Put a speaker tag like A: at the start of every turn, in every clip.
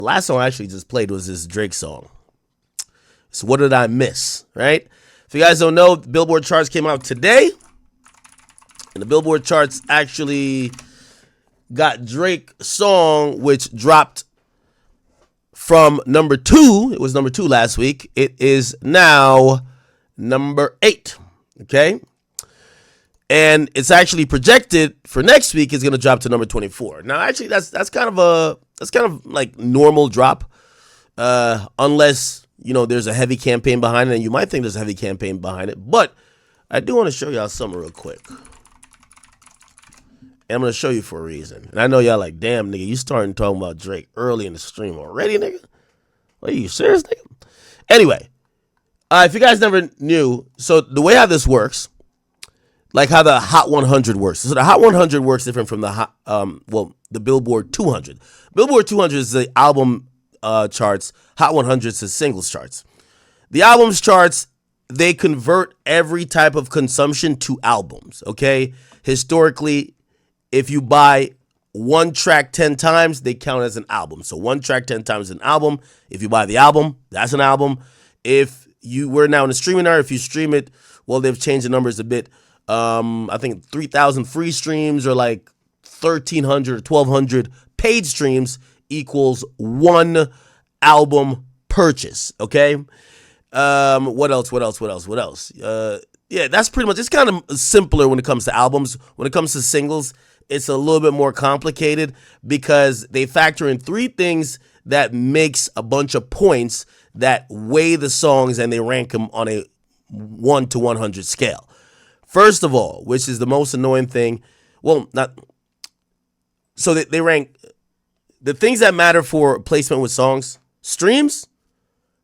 A: The last song I actually just played was this Drake song. So what did I miss, right? If you guys don't know, the Billboard charts came out today. And the Billboard charts actually got Drake song, which dropped from number 2. It was number 2 last week. It is now number 8. Okay. And it's actually projected for next week is going to drop to number 24. Now, actually, that's kind of like normal drop, unless there's a heavy campaign behind it, and you might think there's a heavy campaign behind it. But I do want to show y'all something real quick. And I'm going to show you for a reason. And I know y'all like, damn, nigga, you starting talking about Drake early in the stream already, nigga? Are you serious, nigga? Anyway, if you guys never knew, so the way how this works, like how the Hot 100 works. So the Hot 100 works different from the the Billboard 200. Billboard 200 is the album charts. Hot 100 is the singles charts. The albums charts, they convert every type of consumption to albums, okay? Historically, if you buy one track 10 times, they count as an album. So one track 10 times is an album. If you buy the album, that's an album. If we're now in the streaming era, if you stream it, well, they've changed the numbers a bit. I think 3,000 free streams or like 1,300 or 1,200 paid streams equals one album purchase. Okay. What else? Yeah, that's pretty much, it's kind of simpler when it comes to albums. When it comes to singles, it's a little bit more complicated because they factor in 3 things that makes a bunch of points that weigh the songs and they rank them on a 1 to 100 scale. First of all, which is the most annoying thing, so they rank the things that matter for placement with songs: streams,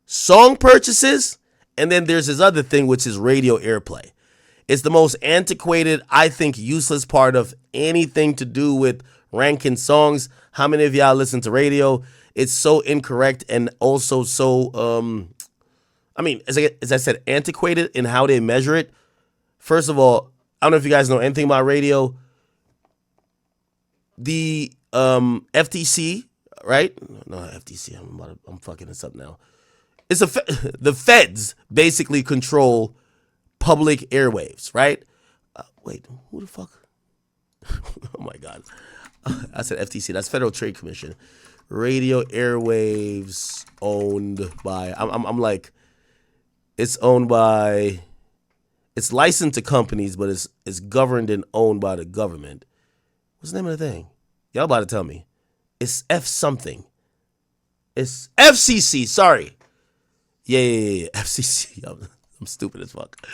A: song purchases, and then there's this other thing, which is radio airplay. It's the most antiquated, I think, useless part of anything to do with ranking songs. How many of y'all listen to radio? It's so incorrect and also so, as I said, antiquated in how they measure it. First of all, I don't know if you guys know anything about radio. The FTC, right? No, FTC. I'm fucking this up now. It's the feds basically control public airwaves, right? Wait, who the fuck? Oh my God, I said FTC. That's Federal Trade Commission. Radio airwaves owned by. I'm like, it's owned by. It's licensed to companies, but it's governed and owned by the government. What's the name of the thing? Y'all about to tell me. It's F something. It's FCC. Sorry. Yeah. FCC. I'm stupid as fuck.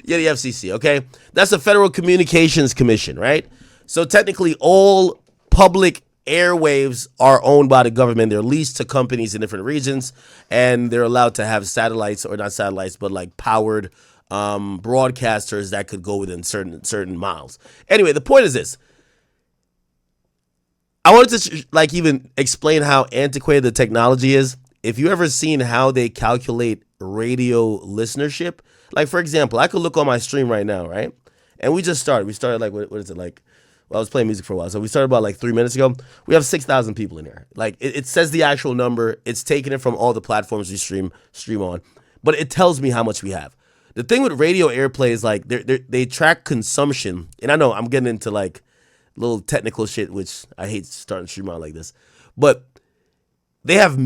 A: Yeah, the FCC. Okay, that's the Federal Communications Commission, right? So technically, all public airwaves are owned by the government. They're leased to companies in different regions, and they're allowed to have satellites, or not satellites, but like powered broadcasters that could go within certain miles. Anyway, the point is this. I wanted to even explain how antiquated the technology is. If you ever seen how they calculate radio listenership, like for example, I could look on my stream right now, right? And we just started. We started like, what is it like? Well, I was playing music for a while. So we started about like 3 minutes ago. We have 6,000 people in there. Like it says the actual number. It's taking it from all the platforms we stream on, but it tells me how much we have. The thing with radio airplay is like they track consumption, and I know I'm getting into like little technical shit, which I hate starting to stream out like this, but they have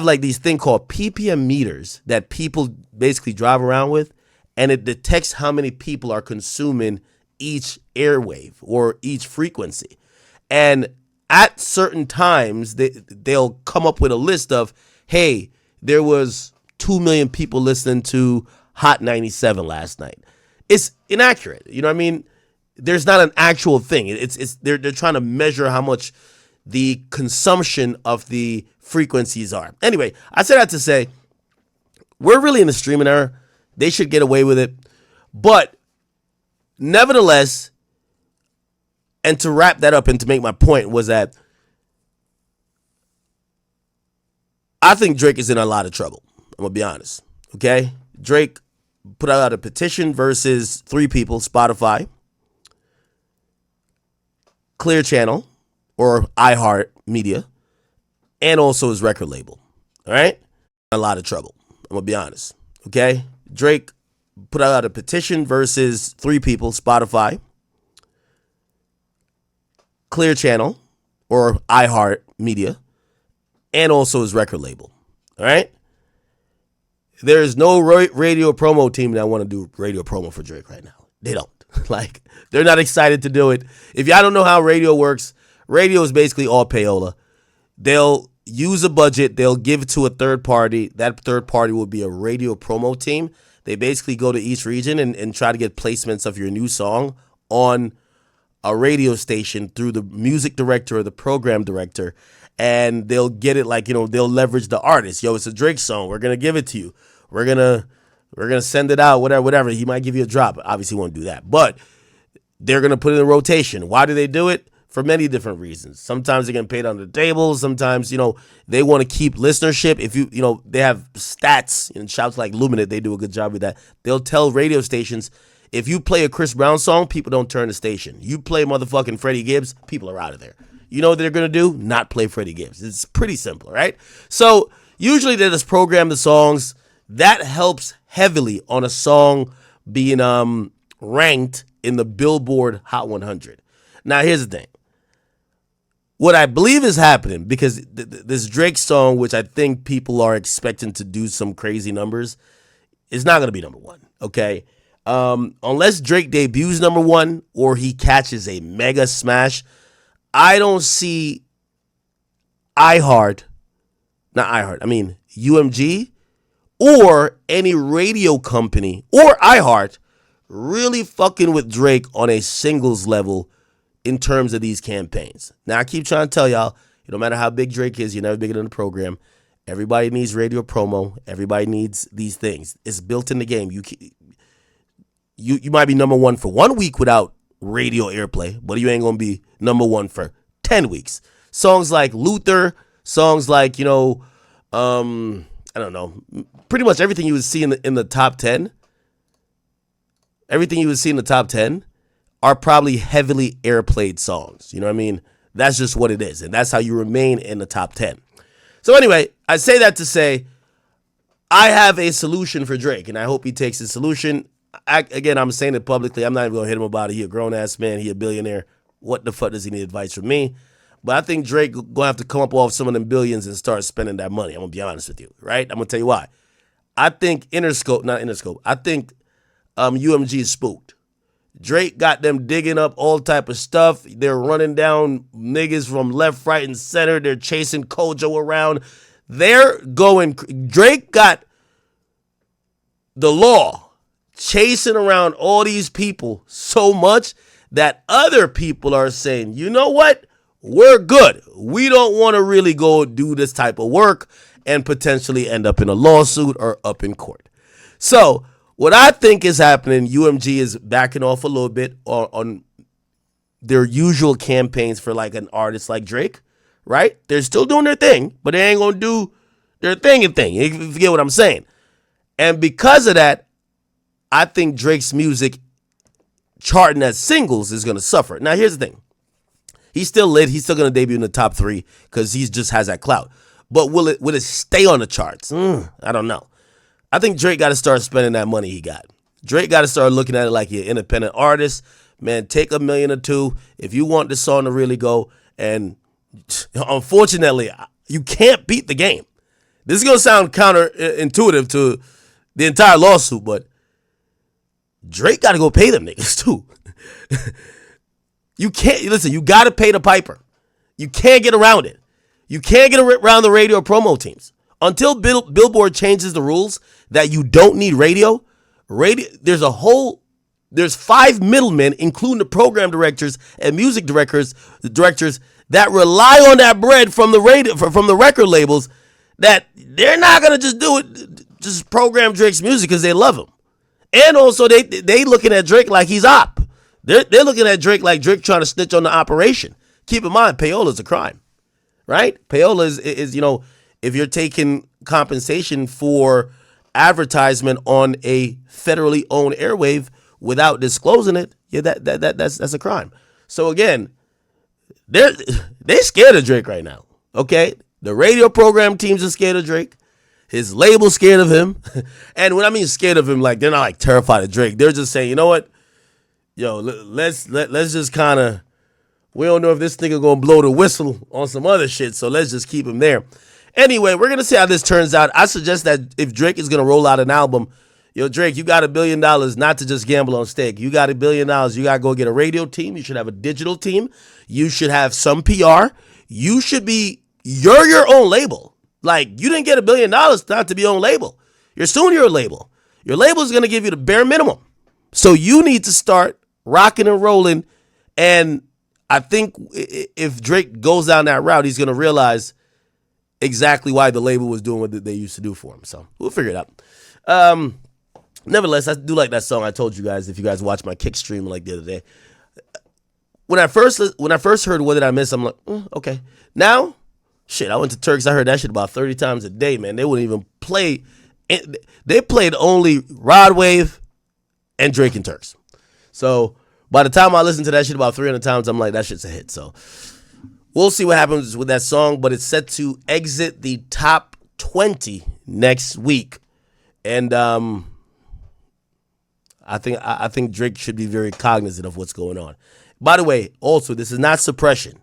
A: like these thing called PPM meters that people basically drive around with, and it detects how many people are consuming each airwave or each frequency, and at certain times they'll come up with a list of, hey, there was 2 million people listening to Hot 97 last night. It's inaccurate. You know what I mean? There's not an actual thing. They're trying to measure how much the consumption of the frequencies are. Anyway, I said that to say we're really in the streaming era. They should get away with it. But nevertheless, and to wrap that up and to make my point was that I think Drake is in a lot of trouble. I'm going to be honest. Okay? Drake put out a petition versus 3 people, Spotify, Clear Channel, or iHeart Media, and also his record label. All right? A lot of trouble. I'm going to be honest. Okay? Drake put out a petition versus 3 people, Spotify, Clear Channel, or iHeart Media, and also his record label. All right? There is no radio promo team that want to do radio promo for Drake right now. They don't. Like, they're not excited to do it. If y'all don't know how radio works, radio is basically all payola. They'll use a budget. They'll give it to a third party. That third party will be a radio promo team. They basically go to each region and try to get placements of your new song on a radio station through the music director or the program director. And they'll get it like, they'll leverage the artist. Yo, it's a Drake song. We're going to give it to you. We're going to send it out, whatever. He might give you a drop. Obviously, he won't do that. But they're going to put it in rotation. Why do they do it? For many different reasons. Sometimes they're getting paid on the table. Sometimes, they want to keep listenership. If they have stats, and shouts like Luminate, they do a good job with that. They'll tell radio stations, if you play a Chris Brown song, people don't turn the station. You play motherfucking Freddie Gibbs, people are out of there. You know what they're going to do? Not play Freddie Gibbs. It's pretty simple, right? So usually they just program the songs. That helps heavily on a song being ranked in the Billboard Hot 100. Now, here's the thing. What I believe is happening, because this Drake song, which I think people are expecting to do some crazy numbers, is not going to be number 1, okay? Unless Drake debuts number 1 or he catches a mega smash, I don't see UMG or any radio company or iHeart really fucking with Drake on a singles level in terms of these campaigns. Now, I keep trying to tell y'all, no matter how big Drake is, you're never bigger than the program. Everybody needs radio promo. Everybody needs these things. It's built in the game. You might be number 1 for 1 week without radio airplay, but you ain't going to be number 1 for 10 weeks. Songs like Luther, songs like, I don't know, pretty much everything you would see in the top 10, are probably heavily airplayed songs. You know what I mean? That's just what it is. And that's how you remain in the top 10. So anyway, I say that to say I have a solution for Drake, and I hope he takes his solution. I'm saying it publicly. I'm not even going to hit him about it. He a grown-ass man. He a billionaire. What the fuck does he need advice from me? But I think Drake going to have to come up off some of them billions and start spending that money. I'm going to be honest with you, right? I'm going to tell you why. I think I think UMG is spooked. Drake got them digging up all type of stuff. They're running down niggas from left, right, and center. They're chasing Kojo around. Drake got the law chasing around all these people so much that other people are saying, you know what? We're good. We don't want to really go do this type of work and potentially end up in a lawsuit or up in court. So what I think is happening, UMG is backing off a little bit on their usual campaigns for like an artist like Drake, right? They're still doing their thing, but they ain't going to do their thing. You forget what I'm saying. And because of that, I think Drake's music charting as singles is going to suffer. Now, here's the thing. He's still lit. He's still going to debut in the top 3 because he just has that clout. But will it stay on the charts? I don't know. I think Drake got to start spending that money he got. Drake got to start looking at it like you're an independent artist. Man, take $1 million or $2 million if you want this song to really go. And unfortunately, you can't beat the game. This is going to sound counterintuitive to the entire lawsuit, but Drake got to go pay them niggas too. You can't, listen, you got to pay the piper. You can't get around it. You can't get around the radio promo teams. Until Billboard changes the rules that you don't need radio, there's 5 middlemen, including the program directors and music directors that rely on that bread from the record labels, that they're not gonna just do it, just program Drake's music because they love him. And also they looking at Drake like he's op. They're looking at Drake like Drake trying to snitch on the operation. Keep in mind, payola is a crime, right? Payola is if you're taking compensation for advertisement on a federally owned airwave without disclosing it, yeah, that's a crime. So again, they scared of Drake right now. Okay, The radio program teams are scared of Drake. His label scared of him. And when I mean scared of him, like they're not like terrified of Drake. They're just saying, you know what? Yo, let's just kind of, we don't know if this nigga gonna blow the whistle on some other shit, so let's just keep him there. Anyway, we're gonna see how this turns out. I suggest that if Drake is gonna roll out an album, yo, Drake, you got $1 billion not to just gamble on stake. You got $1 billion. You gotta go get a radio team. You should have a digital team. You should have some PR. You're your own label. Like, you didn't get $1 billion not to be your own label. You're soon your label. Your label is gonna give you the bare minimum. So you need to start rocking and rolling. And I think if Drake goes down that route, he's gonna realize exactly why the label was doing what they used to do for him. So we'll figure it out. Nevertheless, I do like that song. I told you guys, if you guys watched my kick stream like the other day. When I first heard What Did I Miss, I'm like, okay. Now, shit, I went to Turks. I heard that shit about 30 times a day, man. They wouldn't even play. They played only Rod Wave and Drake and Turks. So by the time I listened to that shit about 300 times, I'm like, that shit's a hit. So we'll see what happens with that song, but it's set to exit the top 20 next week. And I think Drake should be very cognizant of what's going on. By the way, also, this is not suppression.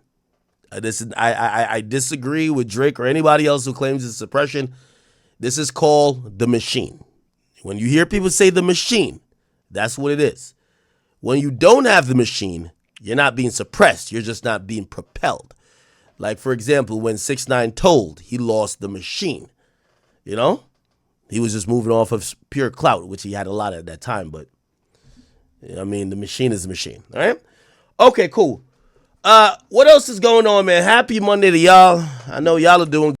A: I disagree with Drake or anybody else who claims it's suppression. This is called the machine. When you hear people say the machine, that's what it is. When you don't have the machine, you're not being suppressed. You're just not being propelled. Like, for example, when 6ix9ine told, he lost the machine. You know? He was just moving off of pure clout, which he had a lot at that time. But, you know, I mean, the machine is the machine. All right? Okay, cool. What else is going on, man? Happy Monday to y'all. I know y'all are doing